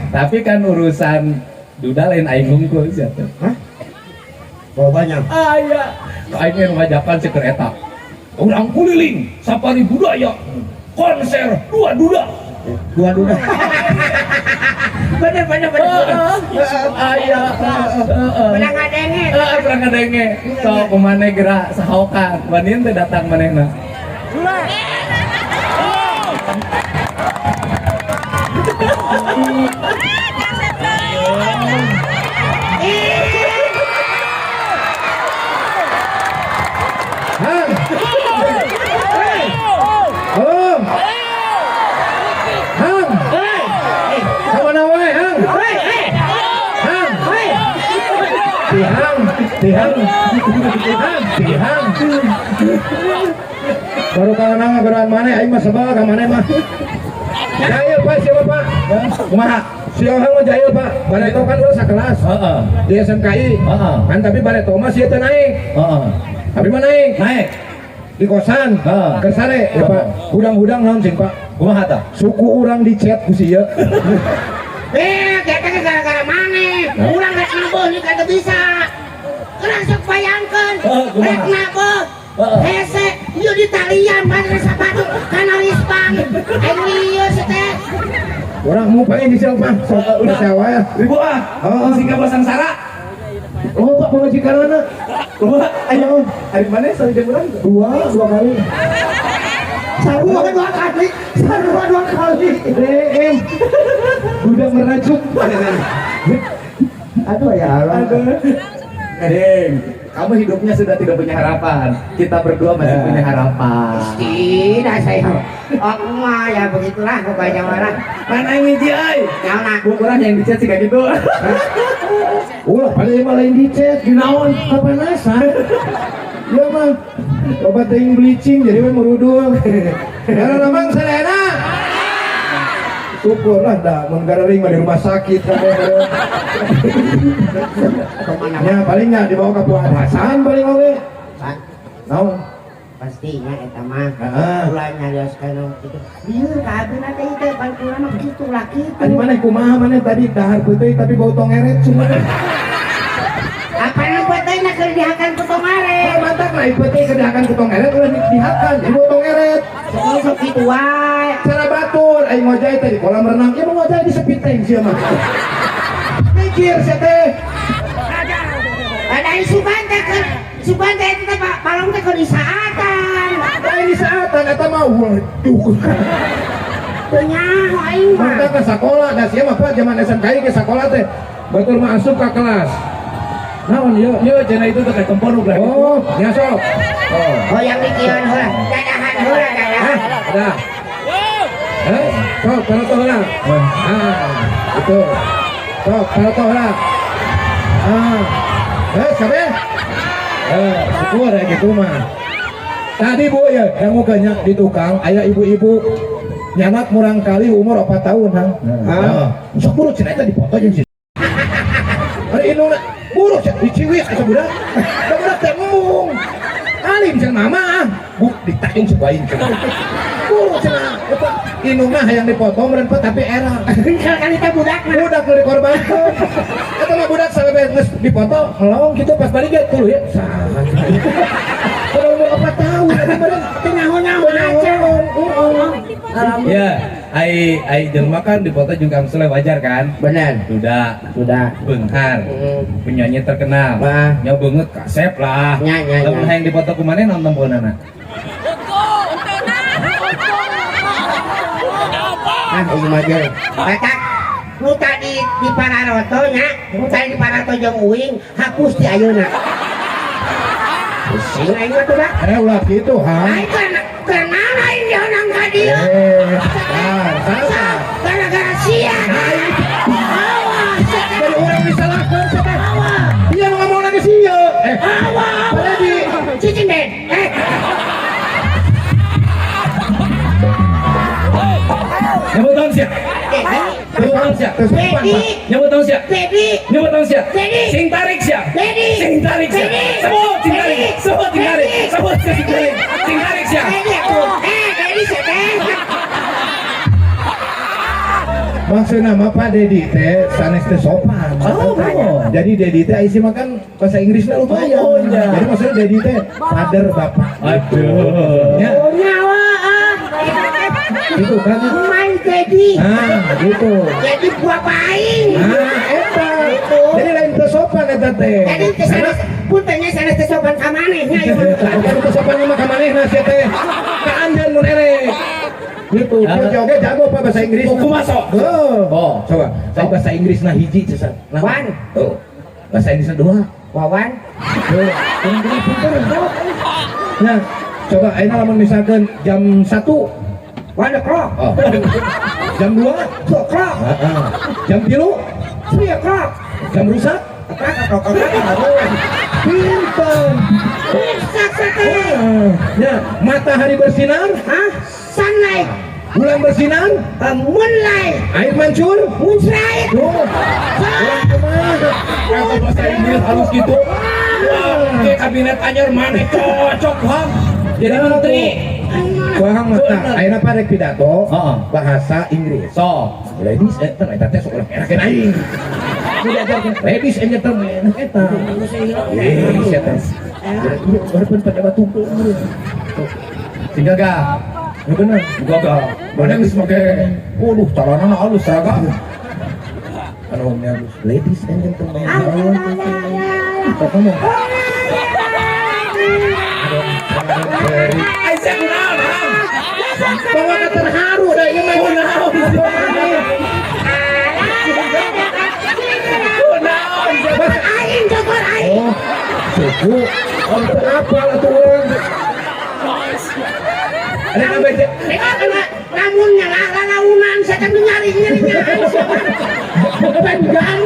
Tapi kan urusan duda lain aing ngungkul siapa? Hah? Bawa banyak. Aya. Aing ngajakan ceker eta. Urang kuliling, safari budaya. Konser dua duda. Dua duda. Bener. Aya. Bener ngadenge. Kurang ngadenge. So kumane gerak sahokan. Wanin teh datang manehna. Hang. Halo. Hang. Kamana wae, Hang? Hang. Tihang. Baru kana ngageran maneh aing mah sebal ka maneh mah. Jail Pak, siapa Pak? Kumaha? Si Ohang mah jail Pak. Bareto kan udah sakelas. Heeh. Di SMKI. Heeh. Kan tapi Bareto mah sieun teu naik. Heeh. Tapi mah naik. Naik. Di kosan. Heeh. Ke sare ya Pak. Hudang-hudang naon sing Pak? Kumaha tah? Suku urang dicet ku sia. Kita gara-gara maneh. Urang rek nabuh nih kagak bisa. Kurang sok bayangkeun. Rek nabuh. Hese, ieu di talian padahal sapatu kana rispang. Aing lieu teh. Urang mau pengen dicel Pak. Sok udah sewa ya. Ribu ah. Oh. Singga Basangsara. Oh Pak pengajikanana. Kumaha? Ayo. Ari maneh sareng urang? Dua kali. Sarua dua kali. Udah meracuk. Aduh ya Allah. Deng, kamu hidupnya sudah tidak punya harapan. Kita berdua masih punya harapan. Tidak saya. Aku mah ya begitulah pokoknya marah. Mana yang miji ai? Naon Kurang yang dicet sih kayak gitu. Ulah pada yang lain dicet, ginaon, kapanasan. Iya mah, coba ting bleaching jadi we merudul. Karena namang sadayana. Syukurlah dah, mun garering mah di rumah sakit kabeh. Ya palingnya dibawa ke puasan paling oge. Naon? pastinya eta mah Heeh. ulah nyarioskeun kitu. Ieu kabina teh teh palkuna mah kitu lah kitu. Tadi mana kumaha mana tadi dahar putih tapi bau tongeret cuma. Apa nu peuteuna keur dihakan ku tongare? Mantap lah putih kedahakan ku tongeret ulah dihakan di bau tongeret. Sok kitu wae. Cara batur aing ngojay teh di kolam renang ieu mah ngojay di sepi tank sia mah. Mikir sia teh. Ada isuban teh keur suban teh eta teh palong teh keur disaatan. Lain di saatan eta mah waduh. Teu nyaho aing mah. Mantap ke sekolah da sia mah Pak zaman SMKI ke sekolah teh batur mah asup ke kelas. Naon ieu? Yo, cenah itu tuh kayak kompor udah. Oh, nya sok. Oh. Oh yang dikieun heula. Dadahan heula dadahan. Ada. Sok, kalau tahu lah. Itu. Sok, kalau tahu lah. Sabar. Syukur ya gitu mah. Tadi Bu ya, yang mukanya di tukang, ayah ibu-ibu nyanak murang kali umur 4 tahun, Hang. Sok buru cenah eta dipoto jeung si. Ari indungna buru diciwit asa budak. Da budak teh ngomong. Ali bisa mama Bu ditayung sebain cenah. Buru cenah eta indungna hayang dipoto meureun tapi erang. Kan kita budak mah. Budak nu dikorbankeun. Eta mah budak salebe geus dipoto ngelong kitu pas balik ge tuluy ya. Pada umur 4 tahun eta meureun teu nyaho-nyaho aja. Ya, ai jelema kan di foto juga misalnya wajar kan? Bener. Sudah Benghar. Penyanyi terkenal. Wah. Nya beungeut kasep lah. Nya. Lamun hayang di foto ku maneh naon temponana? Ini mah ge. Eta nu tadi di Pararoto nya, nu tadi di Pararoto jeung uing hapus di ayeuna. Pusing aing mah tuh dah. Ulah kitu, Hang. Aing kenal aing dia nang ka dieu. Salah. Gara-gara sia. Awas, Dari orang disalahkan siapa? awas. Dia mau ngomong lagi sih ya. Awas. Pada di Cicing den. Nyebut tahun sia. Nyebut tahun sia. Dedi. Nyebut tahun sia. Dedi. Nyebut tahun sia. Dedi. Sing tarik sia. Dedi. Sing tarik sia. Dedi. Sebut sing tarik. Dedi. Sebut sing tarik. Dedi. Sebut sing tarik. Sing tarik sia. Dedi aku. Dedi sia teh. Maksudnya mah Pak Dedi teh sanes teh sopan. Jadi Dedi teh isi makan bahasa Inggrisnya lumayan. iya. Jadi maksudnya Dedi teh father bapak. Aduh. Ya, Oh, nyawa itu kan. main jadi Gitu. jadi buah paing. Eta. Jadi lain teh sopan eta teh. Jadi kesana puntenya sana teh sopan ka manehnya ieu. Kalau teh sopan mah ka manehna sia teh. Ka anjeun mun erek. Gitu. Dia oge jago Pak bahasa Inggris. Kumaha sok? Oh, coba. Saya bahasa Inggris nah hiji cesan. Wan. Tuh. Bahasa Inggrisnya dua. Wawan. Tuh. Ini pinter. Nah, coba ayeuna lamun misalkan jam 1. 1 o'clock. Oh. Jam 2. 2 o'clock. Jam 3. 3 o'clock. Jam rusak. Pinter. Rusak teh. Ya, matahari bersinar, Hah? Sunlight. bulan bersinar, Moonlight. air mancur. Moonlight. Tuh. Orang kumaha? Kalau bahasa Inggris halus gitu. Wah, ke kabinet anyar mana cocok Bang. Jadi menteri. Kuahang mata, ayeuna Pak rek pidato Heeh. bahasa Inggris. Sok. Ladies and gentlemen, eta teh sok urang enakeun aing. Diajarkeun ladies and gentlemen eta. Ladies eta. Berpen pada batu. Sehingga ga. Ya bener. Gagal. Mana geus make waduh calanana halus seragam. Anu nya ladies and gentlemen. Sok ngomong. Aisyah kunaon? Bawa ka terharu da ieu mah kunaon. Aing jogor aing. Oh, suku. Untuk apa lah tuh orang? Ada yang baca? Lamun nyala lalaunan saya kan nyari Panjang.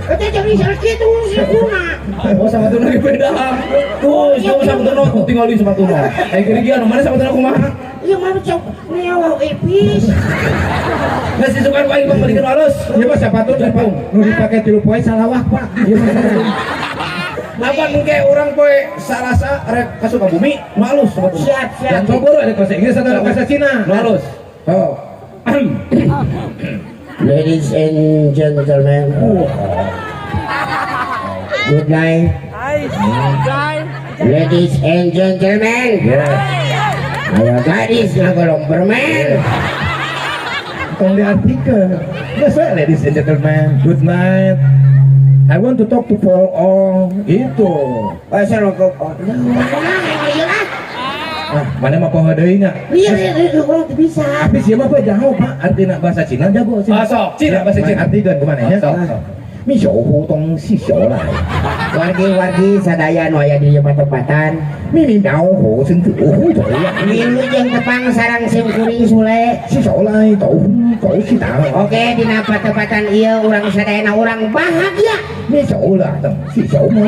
Kita jadi salah gitu sih kuna. Oh sama tuh lagi beda. Tuh, sama tuh tinggalin sama tuh. Kayak gini gini, mana sama tuh kumaha? Iya mau cok nyawa epis. Nggak sih suka paling memberikan halus. Ya mas siapa tuh siapa? Nu dipakai 3 poin salawah Pak. Iya mas. Apa engke orang poe sarasa rek ka Sukabumi, nu halus sama tuh. Siap Dan siap. coba ada bahasa Inggris atau bahasa Cina? Nu halus. Oh. Ladies and gentlemen, good night. Ladies and gentlemen, ayo gadis ngagolong permen. Tolong diartikan. That's right, ladies and gentlemen. Good night. I want to talk to for all. Itu. Pasal lo kok. Ah, mana mah poho deui nya? Iya kalau bisa. Tapi siapa Pak jauh Pak? Artina bahasa Cina jago sih. Ah, sok. Cina, bahasa Cina. Artikan kemana ya? Sok. Mi xiao hu tong si xiao lai. Wargi sadaya nu aya di tempat-tempatan. Mi mi miao hu sen tu hu tu ya. Milu jeung tepang sareng sim kuring sule. Si xiao lai tau tau si tang. Oke, di tempat-tempatan ieu urang sadayana urang bahagia. Mi xiao la tong si xiao mo.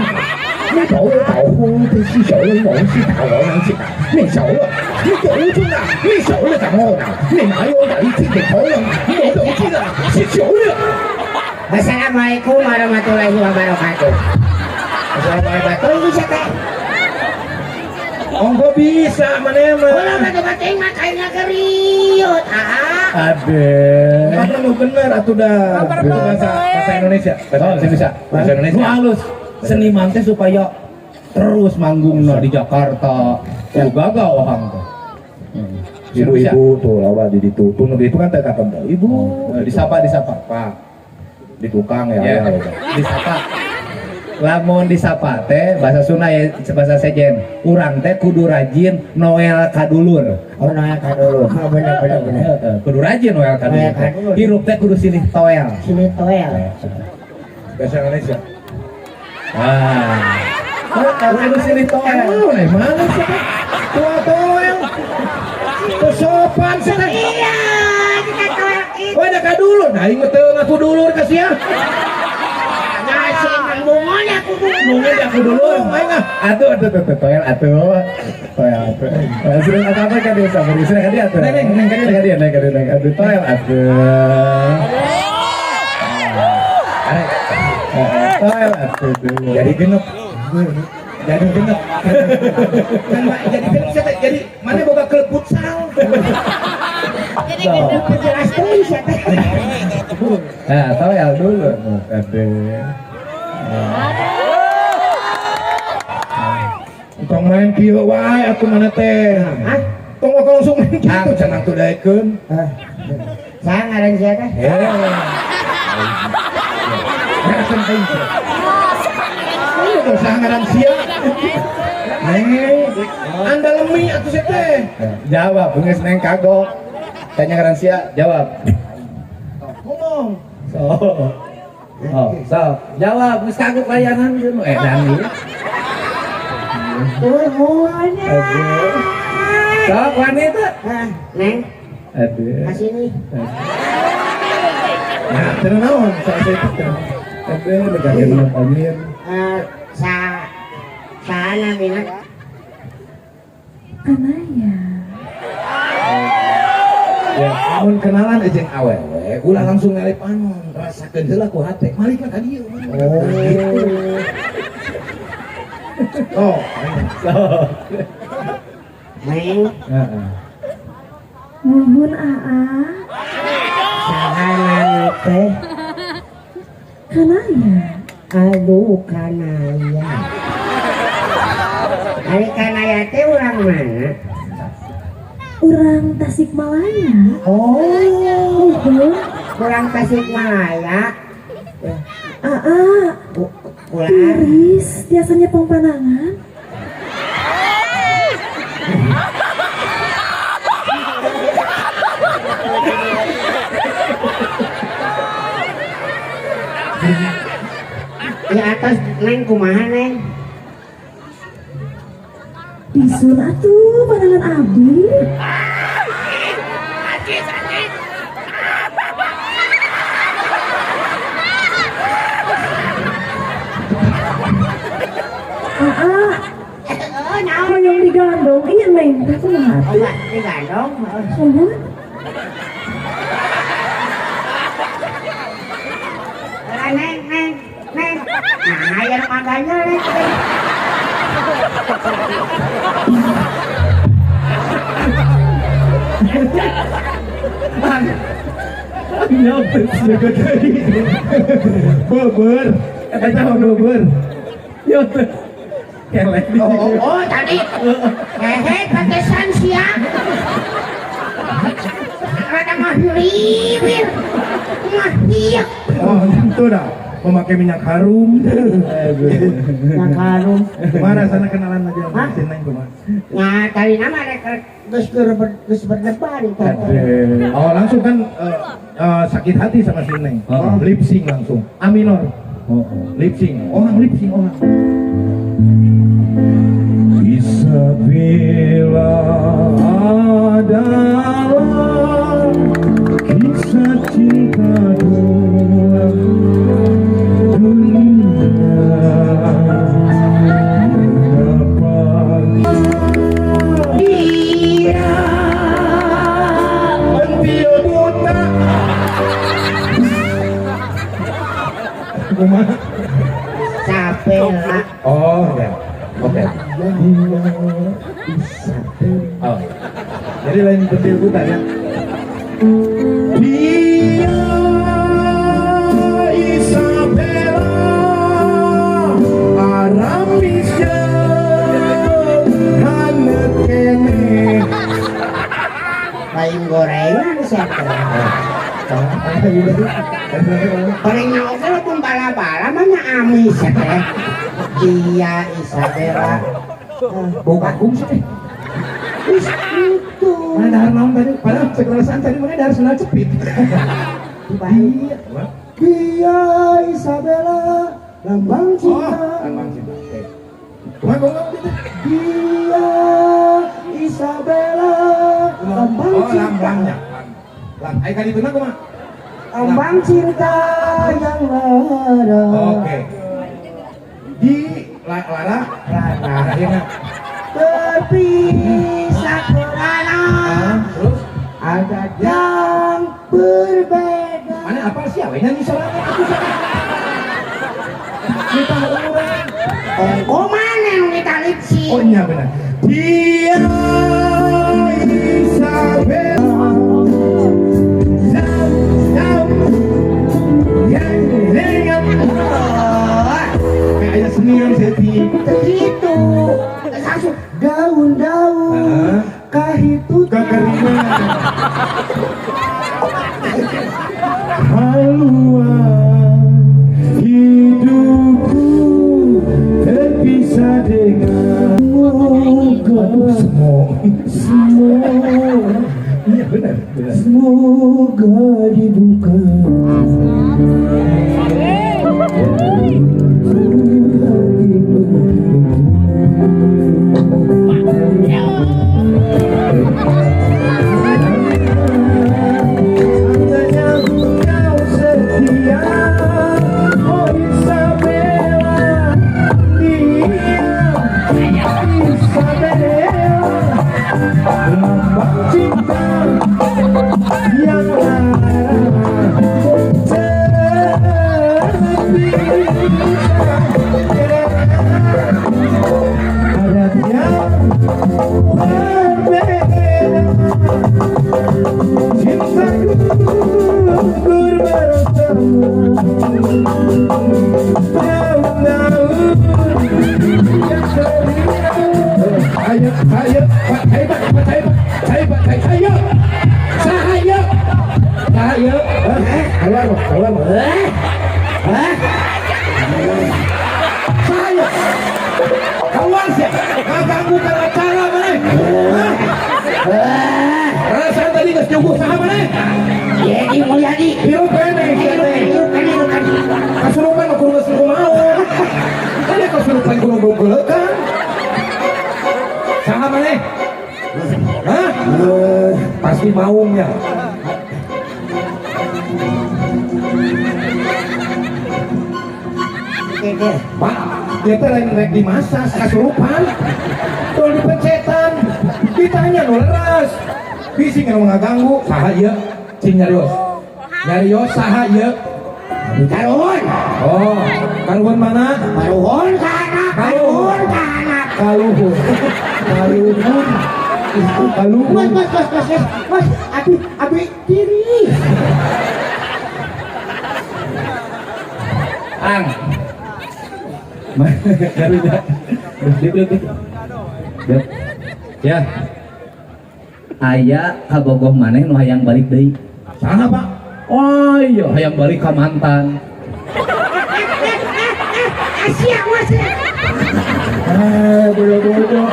Mi tau tau hu tu si xiao lai mo si tao wo nang si tao. Mi xiao la. Mi tau tu na. Mi xiao la tang mo na. Mi ma yo dai ti de tao lang. Mo dou ti la. Si xiao la. Assalamualaikum warahmatullahi wabarakatuh. Assalamualaikum bisa teh. Ongko bisa mana mah. Ulah batu-batu mah kayaknya keriut. Ade. Karena lu bener atuh dah. Bahasa Indonesia. Bahasa Indonesia. Nu halus. Seniman teh supaya terus manggung di Jakarta. Tuh gagal orang tuh. Ibu-ibu tuh lawan di itu. Tuh itu kan teh kapan ibu. Disapa Pak. Di tukang ya. Ya, disapa. Lamun disapa teh bahasa Sunda ya bahasa sejen. Urang teh kudu rajin Noel kadulur. Oh, nah dulu. Oh, bener. Kudu rajin Noel kadulur. Noel kadulur. Hirup teh kudu silih toel. Sini toel. Bahasa Indonesia. Kudu silih toel. Mana sih? Tua yang kesopan sih. Iya, kita toel itu. Wah, ada dulu. Nah, inget ngaku dulur kasih ya. Nasi ngomongnya aku dulu. Mungkin aku dulu. Atuh toel atuh. Sudah apa kan dia sama dia kan dia atuh. Neng atuh toel atuh. Toel atuh. Jadi genep. Jadi genep. Kan jadi genep jadi mana boga klub futsal. Jelas tuh sih teh. Nah, toel dulu. Aduh. Tong main kieu wae atuh mana teh. Hah? Tong langsung main kieu cenah tuh daekeun. Saya ngaran sia teh. Ngaran teh. Ayo dong sangaran sia. Neng, anda lemi atuh sia teh. Jawab, geus neng kagok. Tanya ngaran sia, jawab. Ngomong. So, jawab, geus kagok layanan geus. Dani. Turunnya. Sok wanita. Neng, Aduh. kasih nih. Nah, terus naon saya itu. Aduh, dekat nontonin. Sana minat. Kanaya. Ya, mun kenalan jeung awewe, ulah langsung ngelih panon, rasakeun heula ku hate. Malika ka dieu. Oh. Neng, Nuhun Aa. sahanan teh. Kanaya. Aduh kanaya. Ari kanaya teh urang mana? Urang Tasikmalaya. Oh, urang Tasikmalaya. Aa. Urang Iris biasanya pengpanangan. di atas neng kumaha neng? Bisun atuh panangan abdi. Aa. Kalau yang digandong, iya neng, aku mah. Oh enggak, digandong. Nuhun. Neng, neng, neng. Nah, yang maganya neng. Beber. Eta mah beber. Yo tuh. Kelek di. Oh, tadi. Hehe, patesan siang. Rada mah liwir. Mah iya. Oh, itu dah. Memakai minyak harum. Yang harum. Kemana sana kenalan aja sama Hah? si Neng kemana? Nah, tadi nama mereka geus berdebar itu. Oh, langsung kan sakit hati sama si Neng. Oh. Lip sync langsung. A minor. Lip sync. Orang lip sync orang. Isabella adalah kisah cinta dua dunia. Dia Pentil buta. Kumaha? Sapela. Oh ya, oke. Oh, jadi lain pentil buta ya. Dia Isabella Aramisnya hanet kene. Lain gorengan siapa? Gorengnya oke lo pun bala-bala mana amis ya teh. Dia Isabella. Bau kagum sih. Wis itu. Mana dahar naon tadi? Padahal sekelasan tadi mana dahar senal cepit. Baik. Dia Isabella lambang cinta. Lambang cinta. Oke. Kumaha ngomong gitu? Dia Isabella lambang cinta. Lambangnya. Ayo kali itu kumaha? Lambang cinta yang ada. Oke. Di Lara. Akhirnya. Berpisah kerana Terus ada yang berbeda. mana apa sih? Awe nyanyi soalnya aku sama. Kita orang. Oh mana yang ditalip sih? Oh iya benar. Dia Isabella Begitu. Langsung daun-daun. Kahitu Kekeringan. Haluan hidupku terpisah dengan semua. Iya benar. Semoga dibuka. Kawan sih, ngaganggu kan acara mana? Rasa tadi nggak setuju sama mana? Jadi Mulyadi. Hirup kene, kasurupan aku nggak suruh mau. Ada kasurupan gunung bogor kan? Sama mana? Hah? Pasti maunya. Pak, dia teh lain rek dimasak kasurupan. Tuh dipencetan. Ditanya leras. Bisi nggak ngaganggu. Saha ieu? Cing nyarios. Nyarios saha ieu? Karuhun. Oh, karuhun mana? Karuhun kana. Karuhun kana. Kaluhun. Kaluhun. Itu kaluhun. Mas, abi kiri. Ang. Garuda. Ya. Aya kabogoh maneh nu hayang balik deui. Saha, Pak? Oh iya, hayang balik ka mantan. Asia mas. Bodoh-bodoh.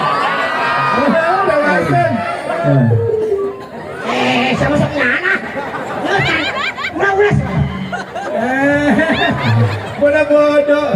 Sama-sama nyana. Ulas. Bodoh-bodoh.